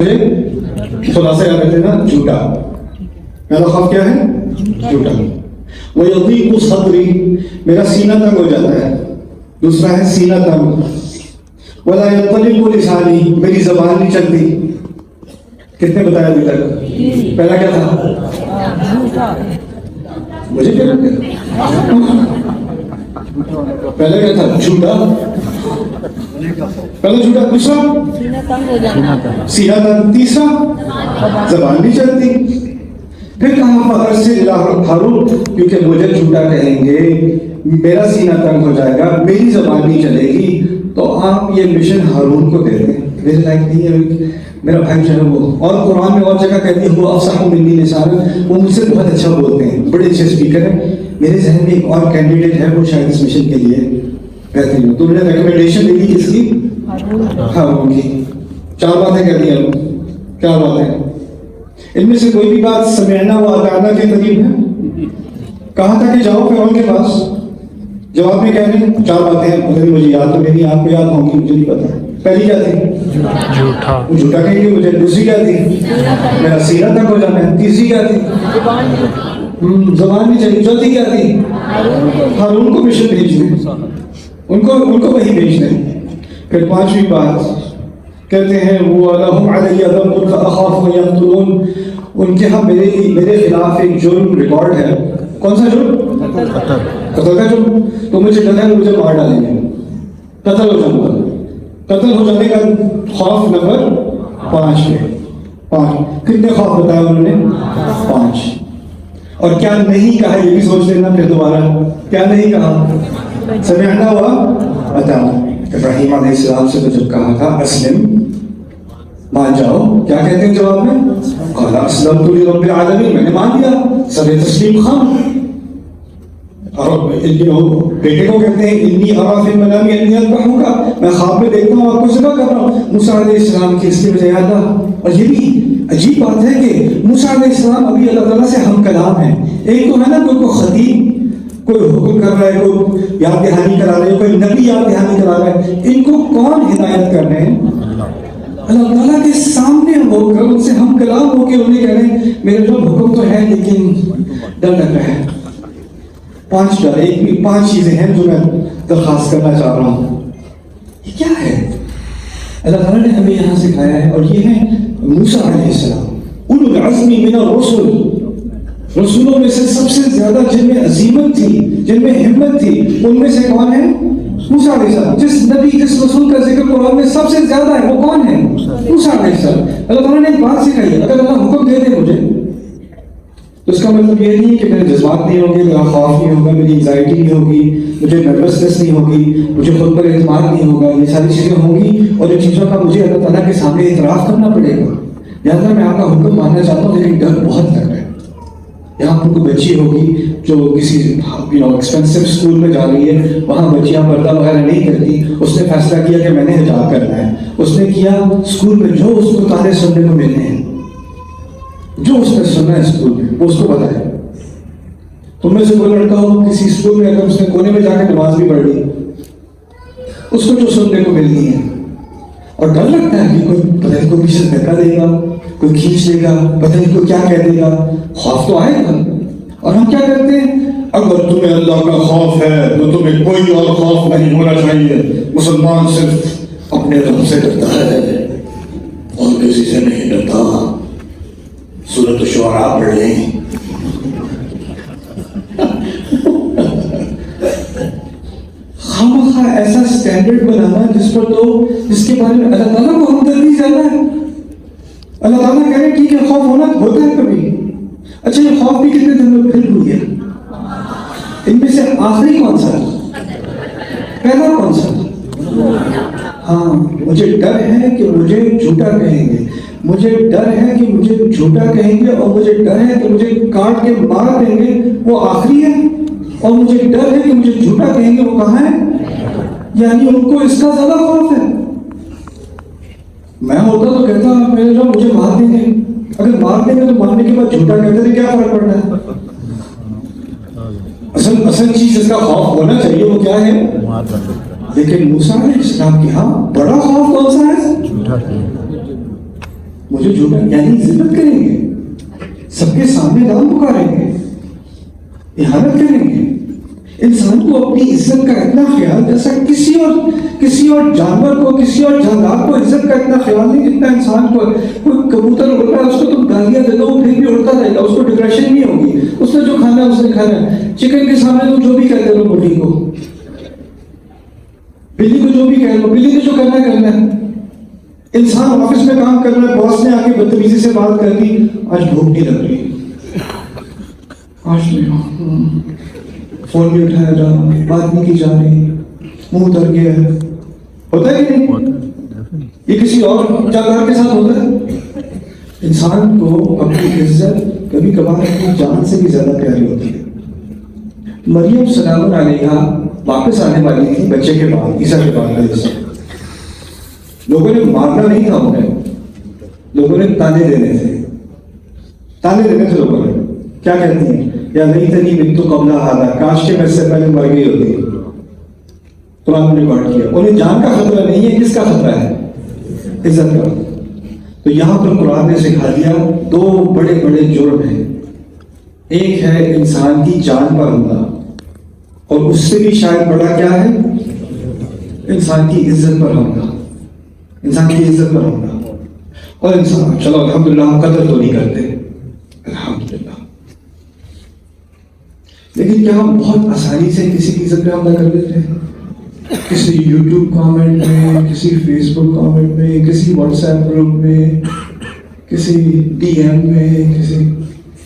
خلاصہ یاد رکھتے نا، جھوٹا. پہلا خوف کیا ہے؟ جھوٹا. وَيَضِيقُ صَدْرِي، میرا سینہ تنگ ہو جاتا ہے. دوسرا ہے سینہ تنگ. وَلَا يَنطَلِقُ لِسَانِي، میری زبان نہیں چلتی. کتنے بتایا ابھی تک؟ پہلا کیا تھا؟ مجھے کیا لگتا؟ پہلا کیا تھا؟ جھوٹا. پہلا جھوٹا. دوسرا سینہ تنگ. تیسرا زبان نہیں چلتی. پھر کہا فخر سے ہارون، کیونکہ مجھے جھوٹا کہیں گے، میرا سینہ تنگ ہو جائے گا، میری زبان نہیں چلے گی، تو آپ یہ مشن ہارون کو دے دیں. میرے لائق نہیں ہے، میرا بھائی جو ہے وہ. اور قرآن میں اور جگہ کہتی ہے وہ افصح منی لسانا، وہ مجھ سے بہت اچھا بولتے ہیں، بڑے اچھے اسپیکر ہیں. میرے ذہن میں ایک اور کینڈیڈیٹ ہے، وہ شاید اس مشن کے لیے بہترین ہو. تو میں نے ریکمنڈیشن دی تھی کس کی؟ ہارون کی. 4 باتیں کہہ دی ہم. کیا باتیں؟ ان میں سے کوئی بھی بات سمعنا و اطعنا کے قریب ہے؟ کہا تھا کہ جاؤ فرعون کے پاس. جواب میں کہہ رہے ہیں 4 باتیں ہیں، مگر مجھے یاد تو نہیں، آپ کو یاد ہوں گی، مجھے نہیں پتا. پہلی کیا تھی؟ جھوٹا. وہ جھوٹا کہیں گے مجھے. دوسری کیا تھی؟ میرا سینہ تک ہو جانا ہے. تیسری کیا تھی؟ زبان نہیں چلی. چوتھی کیا تھی؟ ہارون کو مشن بھیجنے، ان کو وہی بھیجنے. پھر 5ویں بات کہتے ہیں وہ لَهُمْ عَلَيَّ ذَنبٌ فَأَخَافُ أَن يَقْتُلُونِ، ان کے ہاں میرے خلاف ایک جرم ریکارڈ ہے. کون سا جرم؟ قتل کا جرم. تو مجھے ڈر ہے مجھے مار ڈالیں گے، قتل ہو جاؤں گا. قتل ہو جانے کا خوف نمبر 5 ہے. 5 کتنے خوف بتایا انہوں نے؟ 5. اور کیا نہیں کہا یہ بھی سوچ لینا پھر دوبارہ. کیا نہیں کہا؟ سمعنا و اطعنا. ابراہیم علیہ السلام سے تو جب کہا تھا اسلم، مان جاؤ، کیا کہتے ہیں جواب میں؟ قال اسلمت لرب العالمین، میں نے مان لیا، سر تسلیم خان. اور بیٹے کو کہتے ہیں انی ارا فی المنام انی اذبحک، میں خواب میں دیکھتا ہوں آپ کو ذبح کر رہا ہوں. موسیٰ علیہ السلام کی اس کی وجہ یاد آ. اور یہ بھی عجیب بات ہے کہ موسیٰ علیہ السلام ابھی اللہ تعالیٰ سے ہم کلام ہیں. ایک تو ہے نا کوئی خطیب کوئی حکم کر رہا ہے، کوئی یاد دہانی کرا رہا ہے، کوئی نبی یاد دہانی کرا رہا ہے. ان کو کون ہدایت کر رہے ہیں؟ اللہ تعالیٰ کے سامنے ہو کر ان سے ہم کلام ہو کے انہیں کہہ رہے ہیں میرے رب حکم تو ہے لیکن ڈر لگ رہا ہے. 5 ڈر. 5 چیزیں ہیں جو میں درخواست کرنا چاہ رہا ہوں. یہ کیا ہے؟ اللہ تعالیٰ نے ہمیں یہاں سکھایا ہے، اور یہ ہے موسیٰ علیہ السلام اولو العزم من الرسل. رسولوں میں سے سب سے زیادہ جن میں عزیمت تھی، جن میں ہمت تھی، ان میں سے کون ہے؟ موسیٰ علیہ السلام. جس نبی جس رسول کا ذکر قرآن میں سب سے زیادہ ہے وہ کون ہے؟ موسیٰ علیہ السلام. اللہ تعالیٰ نے ایک بات سکھائی ہے، اگر اللہ حکم دے دے مجھے تو اس کا مطلب یہ نہیں ہے کہ میرے جذبات نہیں ہوں گے، میرا خوف نہیں ہوگا، میری انگزائٹی نہیں ہوگی، مجھے نروسنس نہیں ہوگی، مجھے خود پر اعتماد نہیں ہوگا. یہ ساری چیزیں ہوں گی اور ان چیزوں کا مجھے اللہ تعالیٰ کے سامنے اعتراف کرنا پڑے گا. لہٰذا میں آپ کا حکم ماننا چاہتا ہوں لیکن ڈر بہت لگ رہا ہے. یہاں پر کوئی بچی ہوگی جو کسی ایکسپینسو اسکول میں جا رہی ہے، وہاں بچیاں پردہ وغیرہ نہیں کرتی. اس نے فیصلہ کیا کہ میں نے حجاب کرنا ہے. اس نے کیا اسکول میں جو اس کو تانے سننے کو ملنے ہیں، جو اس نے سننا ہے اسکول میں وہ اس کو پتا ہے. تم میں سے کوئی لڑکا ہو کسی اسکول میں، اگر اس نے کونے میں جا کے نماز بھی پڑھ لی، اس کو جو سننے کو ملنی ہے، اور ڈر لگتا ہے کہ کوئی پتہ نہیں کوئی پیچھے دھکا دے گا، کوئی کھینچ لے گا، پتہ نہیں کوئی کیا کہہ دے گا. خوف تو آئے گا. اور ہم کیا کرتے ہیں؟ اگر تمہیں اللہ کا خوف ہے تو تمہیں کوئی اور خوف نہیں ہونا چاہیے. مسلمان صرف اپنے رب سے ڈرتا ہے اور کسی سے نہیں ڈرتا. سورۃ الشعراء پڑھ لیں. خامخواہ ایسا سٹینڈرڈ بنانا جس کے بارے میں اللہ تعالیٰ کو ہمدردی زیادہ ہے. اللہ تعالیٰ کہہ رہے ہیں ٹھیک ہے خوف ہوتا ہے کبھی. اچھا یہ خوف بھی کتنے دن میں پھر ہوئی ہے؟ ان میں سے آخری کون سا؟ پہلا کون سا؟ ہاں مجھے ڈر ہے کہ مجھے جھوٹا کہیں گے، مجھے ڈر ہے کہ مجھے جھوٹا کہیں گے، اور مجھے ڈر ہے کہ مجھے کاٹ کے مار دیں گے. وہ آخری ہے. اور مجھے ڈر ہے کہ مجھے جھوٹا کہیں گے، وہ کہاں ہے؟ یعنی ان کو اس کا زیادہ خوف ہے. میں ہوتا تو کہتا میرے رب مجھے مار دیں گے. اگر مار دیں گے تو مارنے کے بعد جھوٹا کہتے تھے کیا فرق پڑنا ہے؟ اصل چیز اس کا خوف ہونا چاہیے وہ کیا ہے؟ لیکن موسیٰ علیہ السلام کے ہاں بڑا خوف کون سا ہے؟ مجھے جھوٹا یعنی ذلت کریں گے, سب کے سامنے نام پکاریں گے, احانت کریں گے. انسان کو اپنی عزت کا اتنا خیال, جیسا کسی اور جانور کو, کسی اور جاندار کو عزت کا اتنا خیال نہیں جتنا انسان کو. کوئی کبوتر اڑ رہا ہے, اس کو تم گالیاں دے دو, پھر بھی اڑتا رہے گا, اس کو ڈپریشن نہیں ہوگی, اس نے جو کھانا ہے اس نے کھانا ہے. چکن کے سامنے تم جو بھی کہتے ہو بلی کو, بلی کو جو بھی کہہ لو, بلی نے جو کرنا ہے کرنا ہے. انسان آفس میں کام کر رہا ہے, باس نے آ کے بدتمیزی سے بات کر دی, آج بھوک نہیں لگ رہی, آج نہیں, فون بھی اٹھایا جا رہا, بات نہیں کی جا رہی, منہ اتر گیا ہے. ہوتا ہے کہ نہیں؟ یہ کسی اور جاندار کے ساتھ ہوتا ہے. انسان کو اپنی عزت کبھی کبھار اپنی جان سے بھی زیادہ پیاری ہوتی ہے. مریم سلام علیہا واپس آنے والی تھی بچے کے بعد, عیسیٰ کے بعد. لوگوں نے مارنا نہیں تھا انہیں, لوگوں نے تانے دینے تھے, لوگوں نے. کیا کہتی ہیں, یا نہیں تنی بنتو قبل ہذا, کاش کے میں سے پہلے مر گئی ہوتی. قرآن نے ریکارڈ کیا. انہیں جان کا خطرہ نہیں ہے, کس کا خطرہ ہے؟ عزت کا. تو یہاں پر قرآن نے سکھا دیا دو بڑے بڑے جرم ہیں. ایک ہے انسان کی جان پر حملہ, اور اس سے بھی شاید بڑا کیا ہے, انسان کی عزت پر حملہ. انسان کی عزت پر حملہ. اور انسان, چلو الحمدللہ ہم قدر تو نہیں کرتے, الحمدللہ, لیکن کیا ہم بہت آسانی سے کسی کی عزت پہ حملہ کر دیتے ہیں؟ کسی یوٹیوب کامنٹ میں, کسی فیس بک کامنٹ میں, کسی واٹس ایپ گروپ میں, کسی ڈی ایم میں, کسی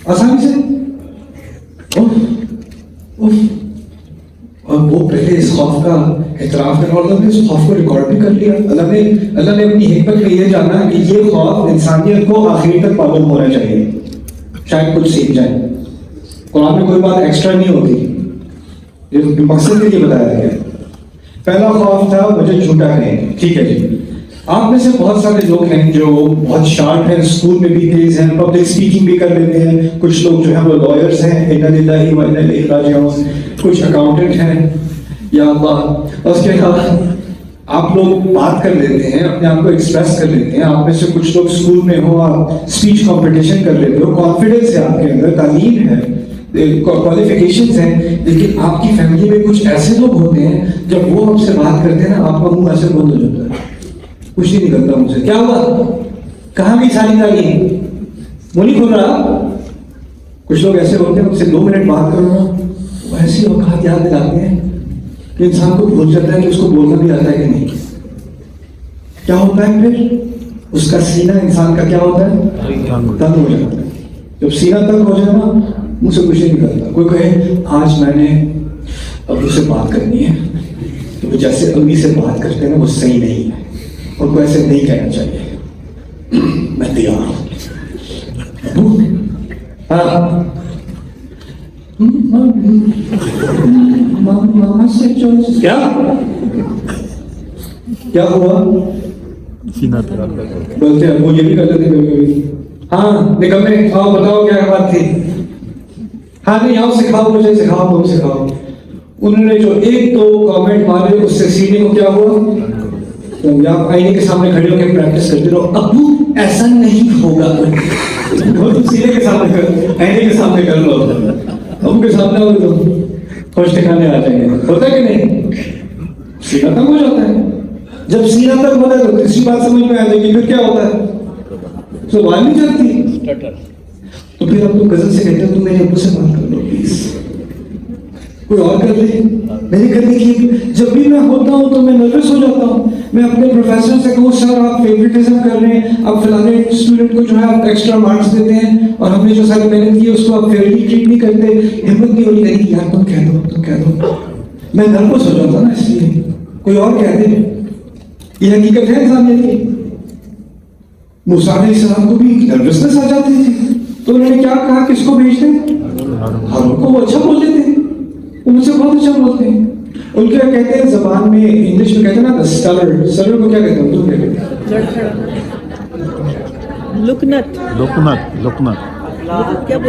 آسانی سے اور وہ پہلے اس خوف کا اعتراف کرنا, اور اللہ نے اس خوف کو ریکارڈ بھی کر لیا. اللہ نے اپنی حکمت میں یہ جانا کہ یہ خوف انسانیت کو آخری تک معلوم ہونا چاہیے, شاید کچھ سیکھ جائے. قرآن میں کوئی بات ایکسٹرا نہیں ہوتی, یہ مقصد کے لیے بتایا گیا. پہلا خوف تھا مجھے جھوٹا کہیں. ٹھیک ہے جی, آپ میں سے بہت سارے لوگ ہیں جو بہت شارپ ہیں, اسکول میں بھی تیز ہیں, پبلک اسپیکنگ بھی کر لیتے ہیں. کچھ لوگ جو ہیں وہ لائرس ہیں, انا للہ و انا الیہ راجعون. کچھ اکاؤنٹنٹ ہیں, یا اللہ. اس کے علاوہ آپ لوگ بات کر لیتے ہیں, اپنے آپ کو ایکسپریس کر لیتے ہیں. آپ میں سے کچھ لوگ اسکول میں ہو, آپ اسپیچ کمپٹیشن کر لیتے ہو, کانفیڈنس ہے آپ کے اندر, تعلیم ہے, کوالیفیکیشنز ہیں. لیکن آپ کی فیملی میں کچھ ایسے لوگ ہوتے ہیں جب وہ آپ سے بات کرتے ہیں نا, آپ کا منہ ایسے بند ہو جاتا ہے, کچھ نہیں نکلتا مجھے. کیا ہوا, کہاں گئی ساری تعلیم, وہ نہیں کھل رہا. کچھ لوگ ایسے ہوتے ہیں ان سے 2 منٹ بات کرنا, وہ ایسی اوقات یاد دلاتے ہیں کہ انسان کو بھول جاتا ہے کہ اس کو بولنا بھی آتا ہے کہ نہیں. کیا ہوتا ہے پھر, اس کا سینہ انسان کا کیا ہوتا ہے, تنگ ہو جاتا ہے. جب سینہ تنگ ہو جائے نا, مجھ سے کچھ نہیں نکلتا. کوئی کہے آج میں نے ابو سے بات کرنی ہے, تو جیسے امی سے بات کرتے ہیں نا وہ صحیح نہیں ہے, ان کو ایسے نہیں کہنا چاہیے. میں تیار ہوں. ماما سے کیا ہوا, بولتے ہیں وہ یہ بھی کرتے تھے کبھی کبھی. ہاں نکلنے, آؤ بتاؤ کیا بات تھی. ہاں نہیں آؤ سکھاؤ, مجھے سکھاؤ, تم سکھاؤ. انہوں نے جو 1-2 کامنٹ مارے, اس سے سینے کو کیا ہوا, آپ آئینے کے سامنے کھڑے ہو کے پریکٹس کرتے رہو. ابو ایسا نہیں ہوگا, سینے کے سامنے کر, آئینے کے سامنے کر لو, ابو کے سامنے ہو تو خوش ٹھکانے آ جائیں گے. ہوتا ہے کہ نہیں, سینہ تک ہو جاتا ہے. جب سینہ تک ہوتا ہے تو تیسری بات سمجھ میں آ جائے گی, پھر کیا ہوتا ہے, زبان نہیں چلتی. تو پھر آپ کزن سے کہتے ہیں تم میرے ابو سے بات کر لو پلیز, کوئی اور کر لے. میرے کرنے کی جب بھی میں ہوتا ہوں تو میں نروس ہو جاتا ہوں. میں اپنے پروفیسر سے کہوں سر آپ فیوریٹزم کر رہے ہیں, آپ فلانے اسٹوڈنٹ کو جو ہے آپ ایکسٹرا مارکس دیتے ہیں, اور ہم نے جو ساری محنت کی ہے اس کو آپ فیئرلی ٹریٹ نہیں کرتے. ہمت نہیں ہونی چاہیے کہ یار تم کہہ دو. میں نروس ہو جاتا نا, اس لیے کوئی اور کہہ دے. یہ حقیقت ہے انسانیت کی. موسیٰ علیہ السلام کو بھی نروسنس آ جاتی تھی, تو انہوں نے کیا کہا, کس کو بھیجتے ہیں, ہارون کو. وہ اچھا بول دیتے ہیں, وہ مجھ سے بہت اچھا بولتے ہیں. ان کے کہتے ہیں زبان میں, انگلش میں کہتے ہیں نا سٹرر کو کیا کہتے ہیں, اردو کیا کہتے ہیں, لکنت.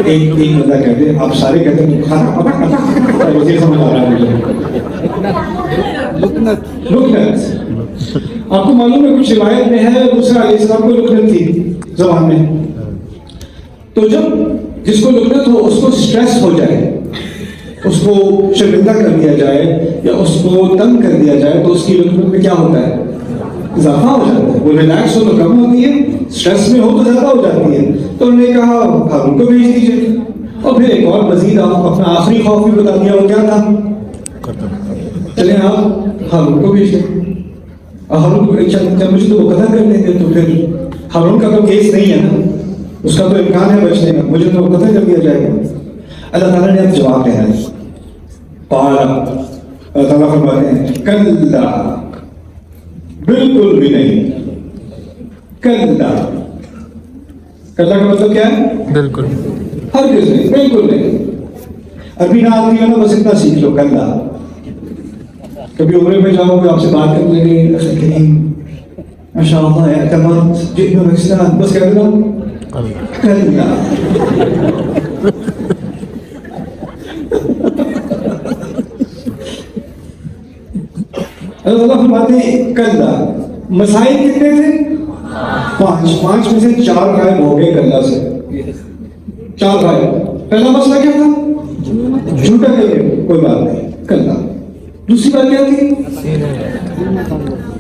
ایک بندہ کہتے ہیں, آپ سارے کہتے ہیں سمجھ آ رہا ہے مجھے. لکنت. آپ کو معلوم ہے کچھ روایت میں ہے موسیٰ علیہ السلام کو لکنت تھی. زبان میں. تو جب جس کو لکنت ہو اس کو سٹریس ہو جائے, اس کو شرمندہ کر دیا جائے یا اس کو تنگ کر دیا جائے تو اس کی لکنت میں کیا ہوتا ہے؟ اضافہ ہو جاتا ہے. وہ ریلیکس ہو تو کم ہوتی ہے, اسٹریس میں ہو تو زیادہ ہو جاتی ہے. تو انہوں نے کہا ہارون کو بھیج دیجیے. اور پھر ایک اور مزید آپ اپنا آخری خوف بھی بتا دیا, وہ کیا تھا؟ چلیں آپ ہارون کو بھیج دیں. ہارون کو جب مجھے تو وہ قتل کر دیں گے تو پھر ہارون کا تو کیس نہیں ہے نا, اس کا تو امکان ہے بچنے کا, مجھے تو قتل کر دیا جائے گا. اللہ تعالیٰ نے اب جواب دینا ہے. اللہ تعالیٰ فرماتے ہیں کلا, بالکل بھی نہیں. کلا, کلا کا مطلب کیا ہے؟ بالکل, ہرگز نہیں, بالکل نہیں. عربی نہ آتی ہے نا, بس اتنا سیکھ لو کلا. کبھی عمرے میں جاؤ گے آپ سے بات کر لیں گے, ماشاء اللہ اعتماد جتنا پاکستان, بس کہہ دو کلا. اللہ فرماتے ہیں کلا. مسائل کتنے تھے؟ 5. 5 میں سے 4 غائب ہو گئے کلا سے. 4 غائب. پہلا مسئلہ کیا تھا؟ جھوٹا کہے, کوئی بات نہیں, کلا. دوسری بات کیا تھی؟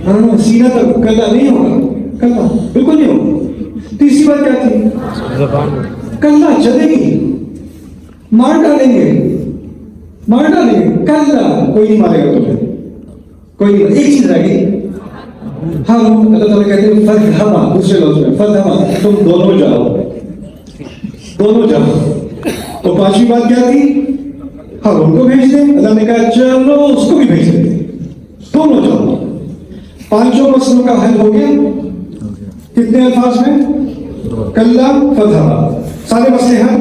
ہاں, سینہ تک کلا نہیں ہوگا, کلا بالکل نہیں ہوگا. تیسری بات کیا تھی؟ کلا چلے گی, مار ڈالیں گے, مار ڈالیں گے, کلا کوئی نہیں مارے گا تمہیں, کوئی نہیں. ایک چیز رہ گئی, ہم اللہ تعالیٰ کہتے ہیں فَذْهَبَا, دوسرے لفظ میں فَذْهَبَا, تم دونوں جاؤ, دونوں جاؤ. تو 5ویں بات کیا تھی؟ ہارون کو بھیج دیں. اللہ نے کہا چلو اس کو بھی بھیج دیں, دونوں جاؤ. 5 مسئلوں کا حل ہو گیا. کتنے الفاظ میں؟ کلا فَذْهَبَا, سارے مسئلے حل.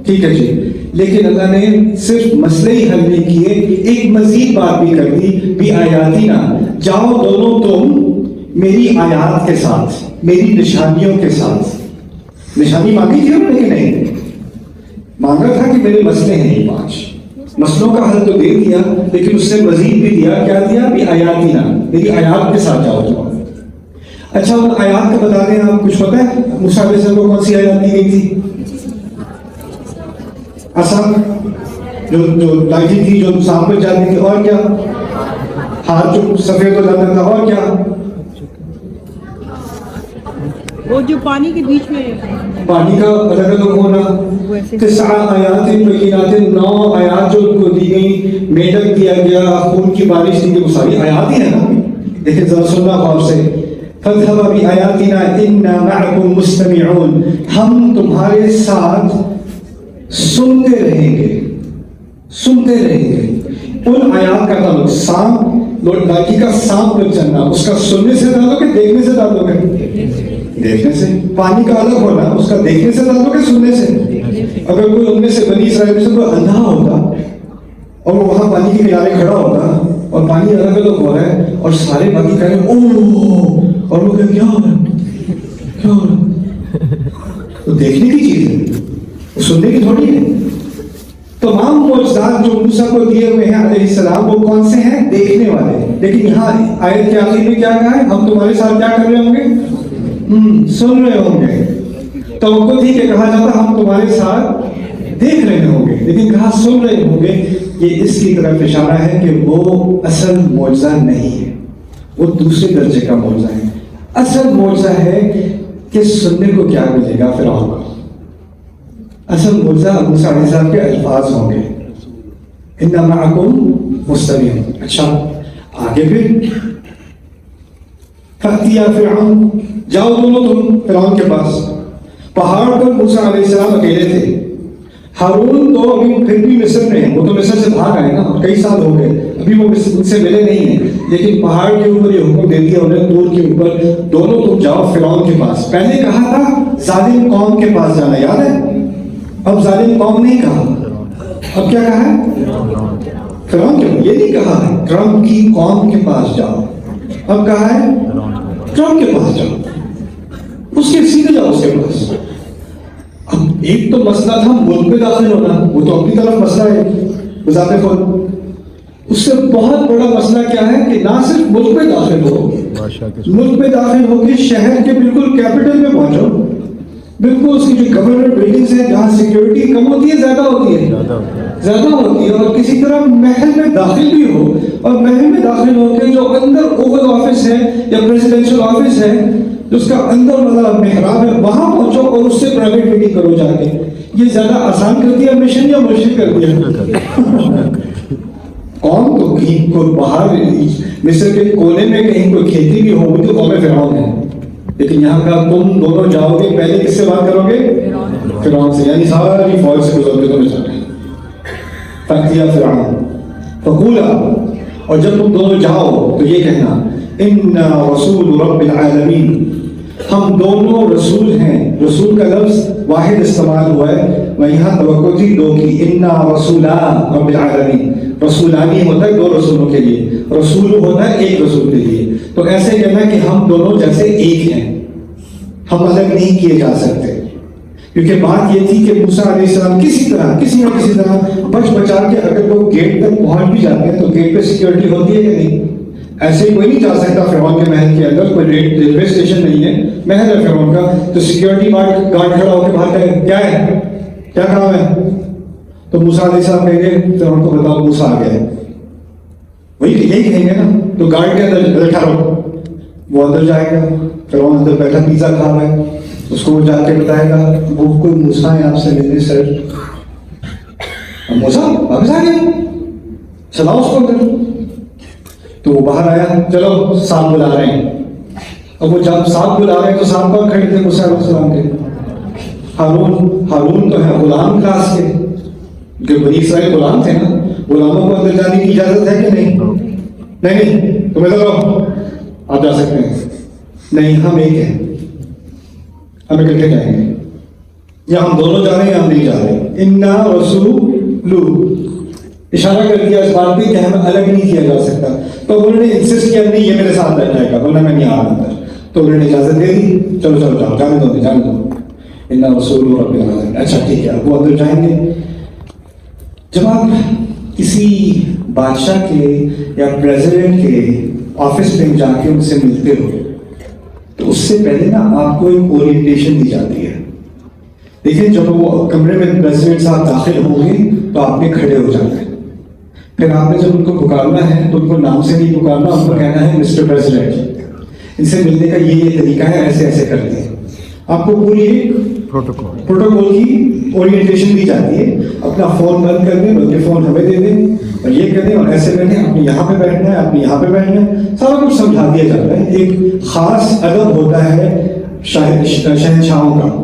ٹھیک ہے جی. لیکن اللہ نے صرف مسئلے ہی حل نہیں کیے, ایک مزید بات بھی کر دی. بھی آیاتینا, جاؤ دونوں تم میری آیات کے ساتھ, میری نشانیوں کے ساتھ. نشانی مانگی تھی انہوں نے کہ نہیں؟ مانگا تھا کہ میرے مسئلے ہیں یہ 5. مسئلوں کا حل تو دے دیا, لیکن اس سے مزید بھی دیا. کیا دیا؟ بھی آیاتینا, میری آیات کے ساتھ جاؤ تم. اچھا, ان آیات کا بتا دیں آپ, کچھ پتہ ہے موسیٰ علیہ السلام کو کون سی آیات دی گئی تھی؟ عصا جو لاٹھی تھی جو سانپ پہ جاتی تھی, اور کیا؟ ہاتھ جو سفید ہو جاتا تھا, اور کیا؟ وہ جو پانی کے بیچ میں پانی کا الگ الگ ہونا. 9 آیات بینات, 9 آیات جو ان کو دی گئی, میڈک دیا گیا, خون کی بارش دی گئی, وہ ساری آیات ہی ہے نا. لیکن ذرا سننا غور سے. فَذْهَبَ بِآيَاتِنَا إِنَّا مَعَكُمْ مُسْتَمِعُونَ, ہم تمہارے ساتھ سنتے رہیں گے, سنتے رہیں گے. ان آیات کا تعلق سانپ, لاٹھی کا سانپ پر چلنا, اس کا سننے سے تعلق ہے, دیکھنے سے تعلق ہے؟ دیکھنے سے. پانی کا الگ ہونا, اس کا دیکھنے سے تعلق ہے, سننے سے. اگر کوئی ان میں سے بنی اسرائیل میں سے کوئی اندھا ہوتا اور وہ وہاں پانی کے کنارے کھڑا ہوتا اور پانی الگ الگ ہو رہا ہے اور سارے باقی کہہ رہے ہیں اوہ, اور وہ کہہ کیا ہو رہا ہے, کیا ہو رہا ہے؟ تو دیکھنے کی چیز ہے, سننے کی تھوڑی ہے. تمام معجزات جو موسیٰ کو دیے ہوئے ہیں علیہ السلام, وہ کون سے ہیں؟ دیکھنے والے. لیکن یہاں آیت کے آخر میں کیا کہا ہے؟ ہم تمہارے ساتھ کیا کر رہے ہوں گے؟ سن رہے ہوں گے. توقع تھی کہ کہا جاتا ہم تمہارے ساتھ دیکھ رہے ہوں گے, لیکن کہا سن رہے ہوں گے. یہ اس کی طرف اشارہ ہے کہ وہ اصل معجزہ نہیں ہے, وہ دوسرے درجے کا معجزہ ہے. اصل معجزہ ہے کہ سننے کو کیا ملے گا فرعون کو. اصل معجزہ موسیٰ علیہ السلام کے الفاظ ہوں گے, اِنَّا مَعَكُمْ مُسْتَمِعُونَ. اچھا آگے پھر فَأْتِيَا فِرْعَوْنَ, جاؤ دونوں تم فرعون کے پاس. پہاڑ پر موسیٰ علیہ السلام اکیلے تھے. ہارون تو ابھی پھر بھی مصر میں ہیں, وہ تو مصر سے بھاگ آئے نا, کئی سال ہو گئے, ابھی وہ ان سے ملے نہیں ہیں. لیکن پہاڑ کے اوپر یہ حکم دے دیا انہیں, طور کے اوپر, دونوں تم جاؤ فرعون کے پاس. پہلے کہا تھا ظالم قوم کے پاس جانا, یاد ہے؟ اب ظالم قوم نہیں کہا, اب کیا کہا ہے؟ فرعون کے, یہ نہیں کہا ہے ٹرمپ کی قوم کے پاس جاؤ, اب کہا ہے ٹرمپ کے پاس جاؤ, اس کے سیدھے جاؤ اس کے پاس. اب ایک تو مسئلہ تھا ملک پہ داخل ہونا, وہ تو اپنی طرف مسئلہ ہے بذات خود. اس سے بہت بڑا مسئلہ کیا ہے کہ نہ صرف ملک پہ داخل ہو, ملک پہ داخل ہو کے شہر کے بالکل کیپٹل میں پہنچو, بالکل اس کی جو گورنمنٹ بلڈنگز ہیں جہاں سیکیورٹی کم ہوتی ہے زیادہ ہوتی ہے، زیادہ ہوتی ہے، اور کسی طرح محل میں داخل بھی ہو، اور محل میں داخل ہو کے جو اندر اوول آفس ہے یا پریزیڈینشل آفس ہے جس کا اندر والا محراب ہے وہاں پہنچو اور اس سے پرائیویٹ میٹنگ کرو جا کے، یہ زیادہ آسان کر دیا مشن یا مشکل کر دیا؟ قوم تو کہیں کوئی باہر مصر کے کونے میں کہیں کوئی کھیتی بھی ہوگی تو قوم فرعون ہے، لیکن یہاں کا تم دونوں جاؤ گے پہلے کس سے بات کرو گے؟ فرعون سے، یعنی ساری فوج سے گزر کے تمہیں جانا ہے۔ فَأْتِيَا فِرْعَوْنَ فَقُولَا، اور جب تم دونوں جاؤ تو یہ کہنا اِنَّا رَسُولُ رَبِّ الْعَالَمِينَ، ہم دونوں رسول ہیں۔ رسول کا لفظ واحد استعمال ہوا ہے، میں یہاں توقع تھی دو کی، اِنَّا رَسُولَا رَبِّ الْعَالَمِينَ، رسولانی ہوتا ہے دو رسولوں کے لیے، رسول ہوتا ہے ایک رسول کے لیے، تو ایسے کہنا کہ ہم دونوں جیسے ایک ہیں، ہم الگ نہیں کیے جا سکتے، کیونکہ بات یہ تھی کہ موسیٰ علیہ السلام کسی نہ کسی طرح بچ بچا کے اگر وہ گیٹ تک پہنچ بھی جاتے ہیں تو گیٹ پہ سیکیورٹی ہوتی ہے کہ نہیں؟ ایسے کوئی نہیں جا سکتا فرعون کے محل کے اندر، کوئی ریلوے اسٹیشن نہیں ہے، محل ہے فرعون کا، تو سیکیورٹی گارڈ کھڑا ہو کے باہر کہے کیا ہے، کیا کام ہے؟ تو موسیٰ علیہ السلام کہیں گے فرعون کو بتاؤ موسیٰ آ گیا ہے، وہی یہی کہیں گے نا، تو گارڈ کے اندر بیٹھا رہو، وہ اندر جائے گا، فرعون اندر بیٹھا پیزا کھا رہا ہے، اس کو جا کے بتائے گا وہ کوئی موسیٰ ہے آپ سے ملنے سر، موسیٰ واپس آ گیا، چلاؤ اس کو اندر، تو وہ باہر آیا، چلو صاحب بلا رہے ہیں، اب وہ جب صاحب بلا رہے ہیں تو صاحب کون کھڑے تھے موسیٰ علیہ السلام کے؟ ہارون تو ہے غلام کلاس کے، کہ بنی اسرائیل غلام تھے نا، غلاموں کو اندر جانے کی اجازت ہے کہ نہیں؟ نہیں تم ادھر رہو، آپ جا سکتے ہیں، نہیں ہم ایک ہیں، ہم اکٹھے جائیں گے، یا ہم دونوں جا رہے ہیں یا ہم نہیں جا رہے، اِنَّا رَسُولُ، اشارہ کر دیا اس بات پہ کہ ہمیں الگ نہیں کیا جا سکتا، تو انہوں نے انسسٹ کیا نہیں یہ میرے ساتھ بیٹھ جائے گا ورنہ میں نہیں آ رہا اندر، تو انہوں نے اجازت دے دی، چلو جاؤ، جانے دو، اِنَّا رَسُولُ رَبِّ الْعَالَمِينَ، اچھا ٹھیک ہے، وہ اندر جائیں گے۔ جب آپ کسی بادشاہ کے یا پریزیڈنٹ کے آفس میں جا کے ان سے ملتے ہو تو اس سے پہلے نا آپ کو ایک اورینٹیشن دی جاتی ہے۔ دیکھیں جب وہ کمرے میں پریزیڈنٹ صاحب داخل ہوں گے تو آپ نے کھڑے ہو جانا ہے، پھر آپ نے جب ان کو پکارنا ہے تو ان کو نام سے نہیں پکارنا، ان کو کہنا ہے مسٹر پریزیڈنٹ، ان سے ملنے کا یہ طریقہ ہے، ایسے ایسے کرتے ہیں، آپ کو پوری ایک پروٹوکول کی اورینٹیشن دی جاتی ہے، اپنا فون بند کر دیں بلکہ فون ہمیں دے دیں اور یہ کر دیں اور ایسے بیٹھیں، آپ نے یہاں پہ بیٹھنا ہے، آپ نے یہاں پہ بیٹھنا ہے، سارا کچھ سمجھا دیا جاتا ہے، ایک خاص ادب ہوتا ہے شہنشاہوں کا۔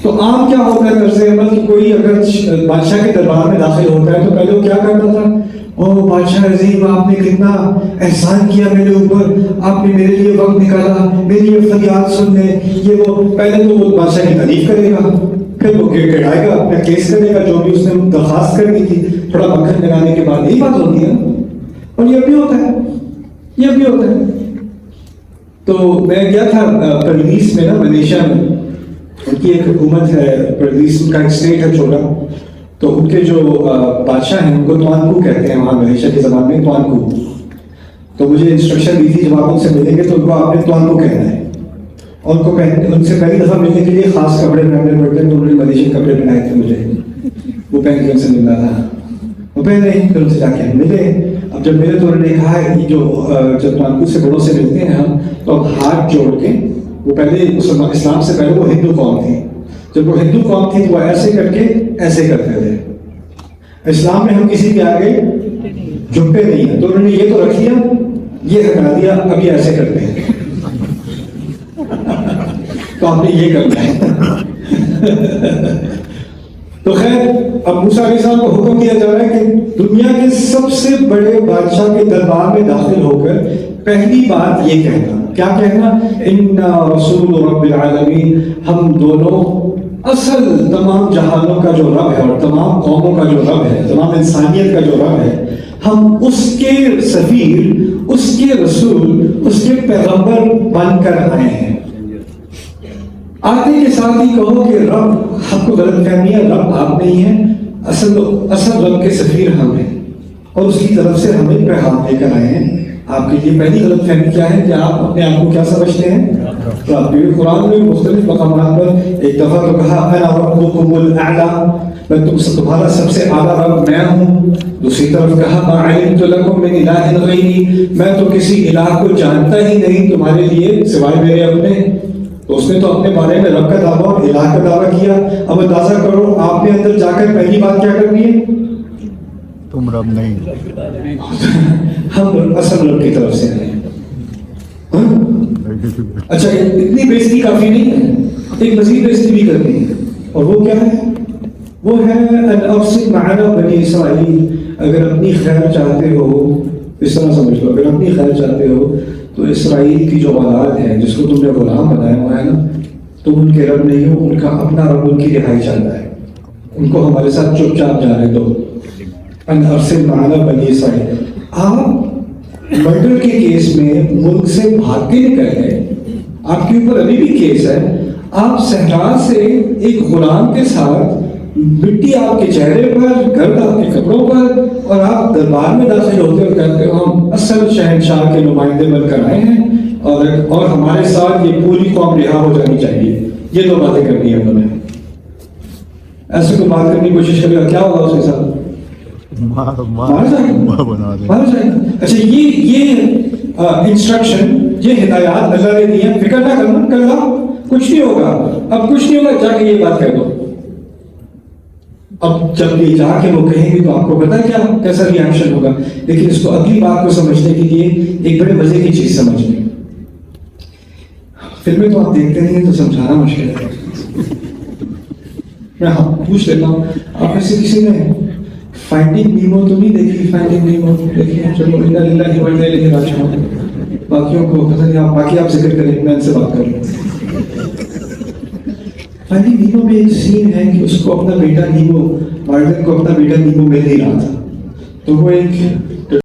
تو عام کیا ہوتا ہے طرز عمل کہ کوئی اگر بادشاہ کے دربار میں داخل ہوتا ہے تو پہلے وہ کیا کرتا تھا، او بادشاہ عظیم آپ نے کتنا احسان کیا میرے اوپر، آپ نے میرے لیے وقت نکالا، میری یہ فریاد سن لیں، یہ وہ، پہلے تو وہ بادشاہ کی تعریف کرے گا، پھر وہ گڑگڑائے گا، اپنا کیس کرے گا جو بھی اس نے درخواست کر دی تھی، تھوڑا مکھن لگانے کے بعد، یہی بات ہوتی ہے، اور یہ بھی ہوتا ہے۔ تو میں گیا تھا پردیس میں نا، ملیشیا میں، ان کی ایک حکومت ہے، پردیس ان کا ایک اسٹیٹ ہے چھوٹا، تو ان کے جو بادشاہ ہیں ان کو توانکو کہتے ہیں وہاں ملیشیا کی زبان میں، توانکو۔ تو مجھے انسٹرکشن دی تھی جب آپ ان سے ملیں گے تو ان کو آپ نے توانکو کہنا ہے، اور ان کو ان سے پہلی دفعہ ملنے کے لیے خاص کپڑے پہننے پڑتے ہیں، تو انہوں نے ملیشین کپڑے پہنائے تھے مجھے، وہ پہن کے ان سے ملنا تھا، وہ پہنے پھر ان سے جا کے ملے۔ اب جب ملے تو انہوں نے کہا ہے کہ جب توانکو سے بڑوں سے ملتے ہیں ہم تو اب ہاتھ جوڑ کے، وہ پہلے اسلام سے پہلے وہ ہندو قوم تھی، جب وہ ہندو قوم تھی تو وہ ایسے کر کے ایسے کرتے تھے، اسلام میں ہم کسی کے آگے جھکتے نہیں ہیں، تو انہوں نے یہ تو رکھ لیا، یہ ہٹا دیا، اب یہ ایسے کرتے ہیں، تو آپ نے یہ کرنا ہے۔ تو خیر اب موسیٰ علیہ السلام کو حکم دیا جا رہا ہے کہ دنیا کے سب سے بڑے بادشاہ کے دربار میں داخل ہو کر پہلی بات یہ کہنا، کیا کہنا، اِنَّا رَسُولُ رَبِّ الْعَالَمِينَ، ہم دونوں اصل تمام جہانوں کا جو رب ہے اور تمام قوموں کا جو رب ہے، تمام انسانیت کا جو رب ہے، ہم اس کے سفیر، اس کے رسول، اس کے پیغمبر بن کر آئے ہیں۔ آتے کے ساتھ ہی کہو کہ رب، حق کو غلط فہمی ہے، رب آپ نہیں ہیں، اصل رب کے سفیر ہم ہیں، اور اس کی طرف سے ہمیں پیغام لے کر آئے ہیں، آپ کے لیے پہلی غلط فہمی کیا ہے کہ آپ اپنے آپ کو کیا سمجھتے ہیں؟ رب۔ قرآن میں مختلف مقامات پر ایک دفعہ تو کہا انا ربکم الاعلی، میں تمہارا سب سے اعلیٰ رب میں ہوں۔ دوسری طرف کہا ما علمت لکم من الہ غیری، میں تو کسی الہ کو جانتا ہی نہیں تمہارے لیے سوائے میرے اپنے۔ تو اس نے تو اپنے بارے میں رب کا دعویٰ اور الہ کا دعویٰ کیا۔ اب اندازہ کرو آپ نے اندر جا کر پہلی بات کیا کرنی ہے؟ تم رب نہیں، ہم اصل رب کی طرف سے ہیں۔ اچھا اتنی بےزتی کافی نہیں ہے، ایک مزید بےزتی بھی کرنی ہے، اور وہ کیا ہے؟ وہ ہے ان ارسل معنا بنی اسرائیل۔ اگر اپنی خیر چاہتے ہو، اس طرح سمجھ لو، اگر اپنی خیر چاہتے ہو تو اسرائیل کی جو اولاد ہے جس کو تم نے غلام بنایا ہوا ہے نا، تم ان کے رب نہیں ہو، ان کا اپنا رب ان کی رہائی چاہتا ہے، ان کو ہمارے ساتھ چپ چاپ جانے دو۔ ان ارسل معنا بنی اسرائیل۔ آپ مرڈر کے کیس میں ملک سے بھاگ کے نکل گئے، آپ کے اوپر ابھی بھی کیس ہے، آپ صحرا سے ایک غلام کے ساتھ، مٹی آپ کے چہرے پر، گرد آپ کے کپڑوں پر، اور آپ دربار میں داخل ہوتے اور کہتے ہو ہم اصل شہنشاہ کے نمائندے بن کر آئے ہیں، اور ہمارے ساتھ یہ پوری قوم رہا ہو جانی چاہیے۔ یہ دو باتیں کرنی ہیں انہوں نے۔ ایسے کوئی بات کرنے کی کوشش کرے گا، کیا ہوگا اس کے ساتھ؟ مارا جائے گا۔ اچھا یہ انسٹرکشن، یہ ہدایات اللہ نے دی ہیں، فکر نہ کرنا، کرنا کچھ نہیں ہوگا، اب کچھ نہیں ہوگا، جا کے یہ بات کہہ دو۔ اب جب یہ جا کے وہ کہیں گے تو آپ کو پتا ہے کیا کیسا ری ایکشن ہوگا۔ لیکن اس کو اگلی بات کو سمجھنے کے لیے ایک بڑے مزے کی چیز سمجھیں۔ فلمیں تو آپ دیکھتے نہیں ہیں تو سمجھانا مشکل ہے، میں پوچھ لیتا ہوں، آپ میں سے کسی نے فائنڈنگ نیمو تو نہیں دیکھی؟ فائنڈنگ نیمو دیکھیے، چلو انا للہ و انا الیہ راجعون۔ باقیوں کو پتہ نہیں، آپ باقی آپ ذکر کریں، میں ان سے بات کر لوں۔ فائنڈنگ نیمو میں ایک سین ہے کہ اس کو اپنا بیٹا نیمو، مارٹن کو اپنا بیٹا نیمو مل نہیں رہا تھا، تو وہ ایک